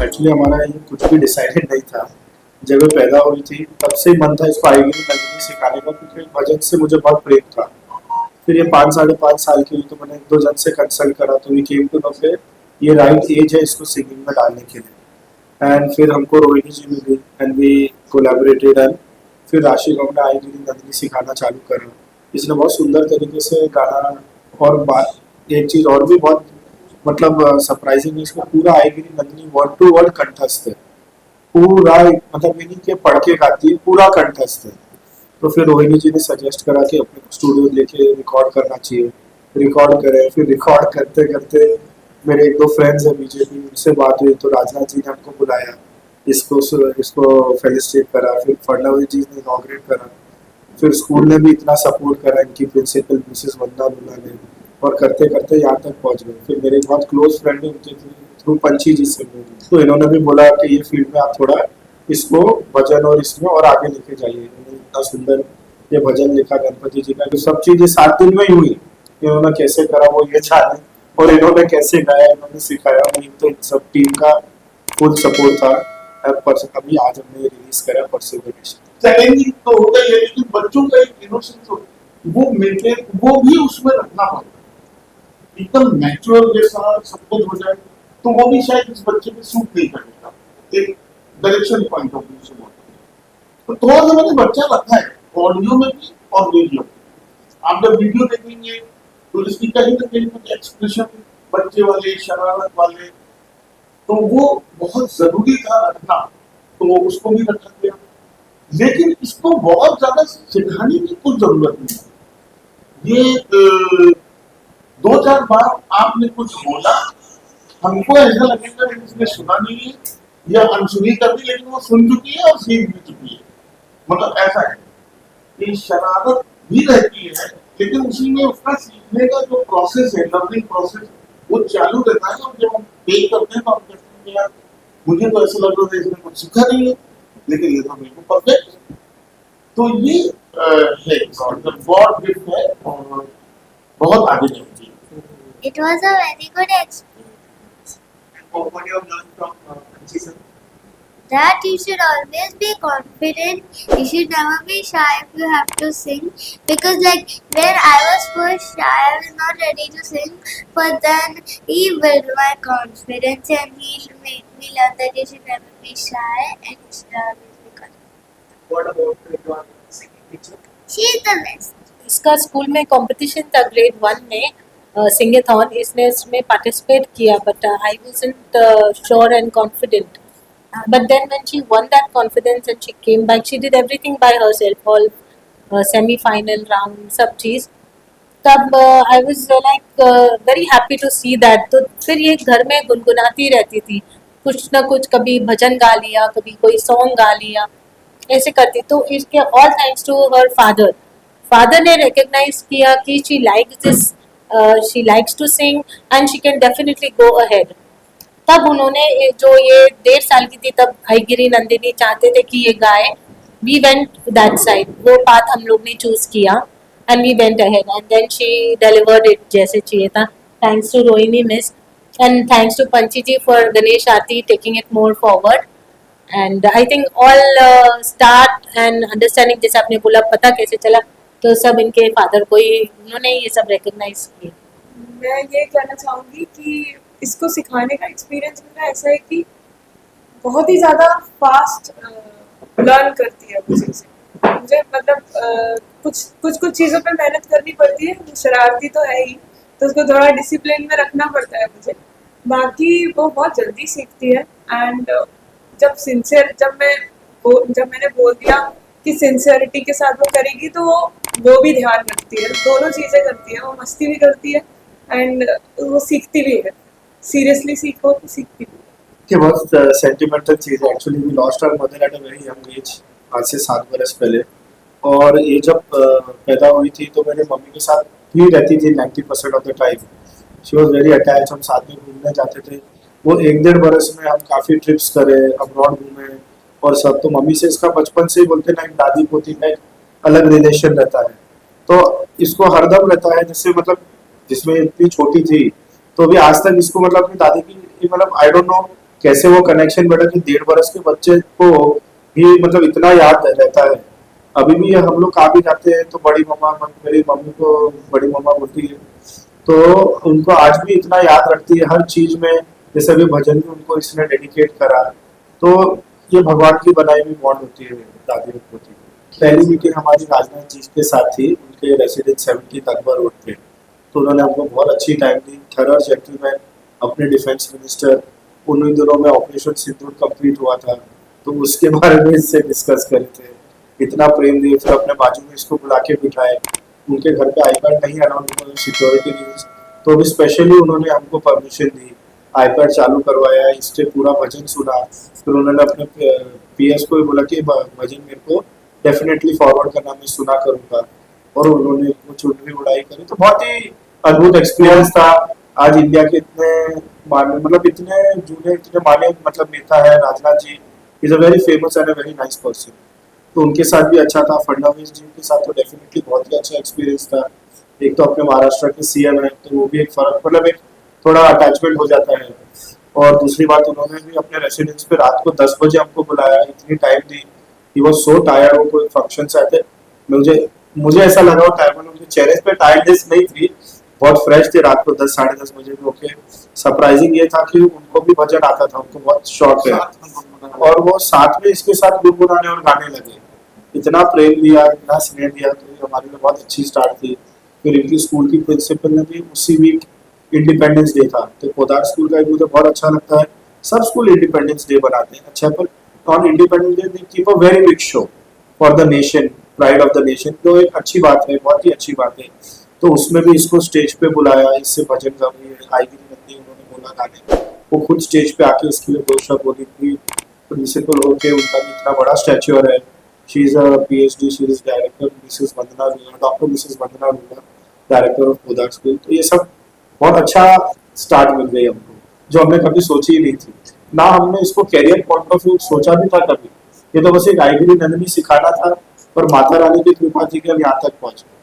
Actually हमारा ये कुछ भी डिसाइडेड नहीं था। जब ये पैदा हुई थी तब से ही मन था इसको आएगी नंदिनी सिखाने का, क्योंकि भजन से मुझे बहुत प्रेम था। फिर ये 5 साढ़े 5 साल की हुई तो मैंने 1-2 जन से कंसल्ट करा, तो वी केम टू नो फिर ये राइट एज है इसको सिंगिंग में डालने के लिए। एंड फिर हमको रोहिणी जी मिली एंड वी कोलैबोरेटेड, एंड फिर राशि राव ने आएगी नंदिनी सिखाना चालू करा। इसने बहुत सुंदर तरीके से गाना, और बात एक चीज़ और भी बहुत मतलब सरप्राइजिंग, इसको पूरा आएगी नंदिनी वर्ड टू वर्ड कंठस्थ है पूरा, मतलब मीनिंग के पढ़ के गाती है, पूरा कंठस्थ है। तो फिर रोहिणी जी ने सजेस्ट करा कि अपने स्टूडियो लेके रिकॉर्ड करना चाहिए। रिकॉर्ड करे, फिर रिकॉर्ड करते करते मेरे 1-2 फ्रेंड्स हैं बीजेपी, उनसे बात हुई तो राजनाथ जी ने हमको बुलाया, इसको इसको फेलिसिटेट करा। फिर फडणवीस जी ने इनॉग्रेट करा। फिर स्कूल ने भी इतना सपोर्ट करा, इनकी प्रिंसिपल मिसेस वंदना लूना ने, और करते करते यहाँ तक पहुँच गए। फिर मेरे बहुत क्लोज फ्रेंड है उनके थ्रू पंची जी से मिले, तो इन्होंने भी बोला कि ये फील्ड में आप थोड़ा इसको भजन और इसमें और आगे लेके जाइए। इन्होंने इतना सुंदर ये भजन लिखा गणपति जी का, तो सब चीजें 7 दिन में ही हुई। इन्होंने कैसे करा वो ये जाने, और इन्होंने कैसे गाया, इन्होंने सिखाया नहीं, तो इन सब टीम का फुल सपोर्ट था। अभी आज हमने रिलीज करा परसिवरेशन। चैलेंजिंग तो होता ही है, लेकिन बच्चों का एक इनोसेंस वो मेंटेन, वो भी उसमें रखना पड़ता है। एकदम नेचुरल जैसा सब कुछ हो जाए तो वो भी शायद इस बच्चे पे सूट नहीं करेगा, एक डायरेक्शन पॉइंट ऑफ व्यू से। तो थोड़ा सा मैंने बच्चा रखा है ऑडियो में भी और वीडियो में। आप जब वीडियो देखेंगे तो इसकी कहीं ना कहीं कुछ एक्सप्रेशन बच्चे वाले, शरारत वाले, तो वो बहुत जरूरी था रखना, तो उसको भी रखा गया। लेकिन इसको बहुत ज्यादा सिखाने की कुछ जरूरत नहीं है। ये 2-4 बार आपने कुछ बोला, हमको ऐसा लगेगा कि इसने सुना नहीं है या अनसुनी कर दी, लेकिन वो सुन चुकी है और सीख भी चुकी है। मतलब ऐसा है कि शरारत भी रहती है, लेकिन उसी में उसका सीखने का जो प्रोसेस है, लर्निंग प्रोसेस, वो चालू रहता है। और जब हम पे करते हैं तो हम कहते हैं यार मुझे तो ऐसा लग रहा है इसने कुछ सीखा नहीं है, लेकिन ये तो बिल्कुल परफेक्ट। तो ये है गॉड गिफ्ट है और बहुत आगे जाती है। It was a very good experience. What you have learned from Panchi sir? That you should always be confident. You should never be shy if you have to sing. Because like when I was first shy, I was not ready to sing. But then he built my confidence and he made me learn that you should never be shy and you should always be confident. What about your singing teacher? She is the best. इसका school में competition था grade 1 में सिंगेथॉन, इसने इसमें participate किया, but I wasn't sure and confident, but then when she won that confidence and she came back, she did everything by herself, all semi final round सब चीज़। तब I was like very happy to see that। तो फिर ये घर में गुनगुनाती रहती थी कुछ ना कुछ, कभी भजन गा लिया, कभी कोई सॉन्ग गा लिया, ऐसे करती। तो इसके all thanks to her father ने रिकग्नाइज किया कि she likes this, she likes to sing and she can definitely go ahead. तब उन्होंने जो ये 1.5 साल की थी तब आईगिरी नंदिनी चाहते थे कि ये गाए। वी वेंट दैट साइड, वो पाथ हम लोग ने चूज किया and we went ahead and then she delivered it जैसे चाहिए था। Thanks to Rohini miss and thanks to Panchi ji for Ganesh Aarti taking it more forward. And I think all start and understanding, जैसे आपने बोला पता कैसे चला, तो सब इनके फादर को ही, उन्होंने ये सब रिकग्नाइज किया। मैं ये कहना चाहूँगी कि इसको सिखाने का एक्सपीरियंस मेरा ऐसा है कि बहुत ही ज़्यादा फास्ट लर्न करती है मुझे मुझे मतलब कुछ चीज़ों पे मेहनत करनी पड़ती है। शरारती तो है ही, तो उसको थोड़ा डिसिप्लिन में रखना पड़ता है मुझे। बाकी वो बहुत जल्दी सीखती है। एंड जब मैंने बोल दिया कि सिंसियरिटी के साथ वो करेगी, तो वो भी ध्यान रखती है, दोनों चीज़ें करती है। वो मस्ती भी करती है एंड वो सीखती भी है। सीरियसली सीखो तो सीखती भी है। ये बहुत सेंटिमेंटल चीज़ है। Actually we lost our mother at a very young age, आज से 7 बरस पहले। और ये जब पैदा हुई थी तो मेरे मम्मी के साथ ही रहती थी 90% of the time. She was very attach, हम साथ में घूमने जाते थे। वो 1-1.5 बरस में हम काफ़ी ट्रिप्स करे, अब्रॉड घूमे और सब। तो मम्मी से इसका बचपन से ही बोलते ना, एक दादी पोती का एक अलग रिलेशन रहता है। तो इसको हरदम रहता है, जिससे मतलब जिसमें इतनी छोटी थी तो भी आज तक इसको मतलब अपनी दादी की मतलब आई डोंट नो कैसे वो कनेक्शन बढ़ा कि 1.5 वर्ष के बच्चे को भी मतलब इतना याद रहता है। अभी भी हम लोग कहाँ भी जाते हैं तो बड़ी मम्मा, मेरी मम्मी को बड़ी मम्मा बोलती है, तो उनको आज भी इतना याद रखती है हर चीज में। जैसे अभी भजन भी उनको इसने डेडिकेट करा, तो ये भगवान की बनाई हुई बॉन्ड होती है दादी और पोती की। पहली मीटिंग हमारी राजनाथ जी के साथ थी, उनके रेसिडेंस 70 अकबर रोड पे। तो उन्होंने हमको बहुत अच्छी टाइम दी, थरर जेंटलमैन, अपने डिफेंस मिनिस्टर। उन्हीं दिनों में ऑपरेशन सिंदूर कंप्लीट हुआ था, तो उसके बारे में इससे डिस्कस करे थे। इतना प्रेम दिए, फिर अपने बाजू में इसको बुला के बिठाए। उनके घर पे आईपैड नहीं अलाउड हुआ सिक्योरिटी रीजंस, तो भी स्पेशली उन्होंने हमको परमिशन दी, आईपैड चालू करवाया, इससे पूरा भजन सुना। फिर उन्होंने अपने पीएस को भी बोला कि भजन मेरे को डेफिनेटली फॉरवर्ड करना, मैं सुना करूंगा। और उन्होंने वो चुनरी उड़ाई करी, तो बहुत ही अद्भुत एक्सपीरियंस था। आज इंडिया के इतने माने, मतलब इतने जूने, इतने माने मतलब नेता है Rajnath ji. Is a very famous and a very nice person. तो उनके साथ भी अच्छा था। फडणवीस जी के साथ तो डेफिनेटली बहुत ही अच्छा एक्सपीरियंस था। एक तो अपने महाराष्ट्र के सीएम है, तो वो भी एक फर्क, मतलब एक थोड़ा अटैचमेंट हो जाता है। और दूसरी बात, उन्होंने भी अपने रेसिडेंस पे रात को 10 बजे हमको बुलाया, इतनी time the. He was so tired, वो कोई फंक्शन से आए थे। मुझे मुझे ऐसा लगा वो टाइम, उनके चेहरे पे टायर्डनेस नहीं थी, बहुत फ्रेश थे। रात को 10 साढ़े 10 बजे भी ओके। सरप्राइजिंग ये था कि उनको भी भजन आता था, उनको बहुत शौक है, और वो साथ में इसके साथ गुनगुनाने और गाने लगे। इतना प्रेम दिया, इतना स्नेह दिया, तो ये हमारे लिए बहुत अच्छी स्टार्ट थी। फिर इनकी स्कूल की प्रिंसिपल ने भी उसी वीक इंडिपेंडेंस डे था, तो पोदार स्कूल का एक मुझे बहुत अच्छा लगता है। सब स्कूल इंडिपेंडेंस डे बनाते हैं अच्छा, पर on independence day they keep a very big show for the nation, pride of the nation. तो एक अच्छी बात है, बहुत ही अच्छी बात है। तो उसमें भी इसको स्टेज पे बुलाया, इससे भजन गाने आएगी नंदी उन्होंने बोला गाने, वो खुद स्टेज पे आके इसके लिए 2 शब्द बोली थी। प्रिंसिपल होके उनका भी इतना बड़ा स्टैच्यूर है। She is a PhD, she is director Mrs Vandana Arora, doctor Mrs Vandana Arora, director of Podar school. तो ये सब बहुत अच्छा स्टार्ट मिल गई हमको, जो हमने कभी सोची ही नहीं थी ना। हमने इसको कैरियर पॉइंट ऑफ व्यू सोचा भी था कभी। ये तो बस एक आईगिरी नंदनी सिखाना था, पर माता रानी की कृपा थी कि हम यहाँ तक पहुंचे।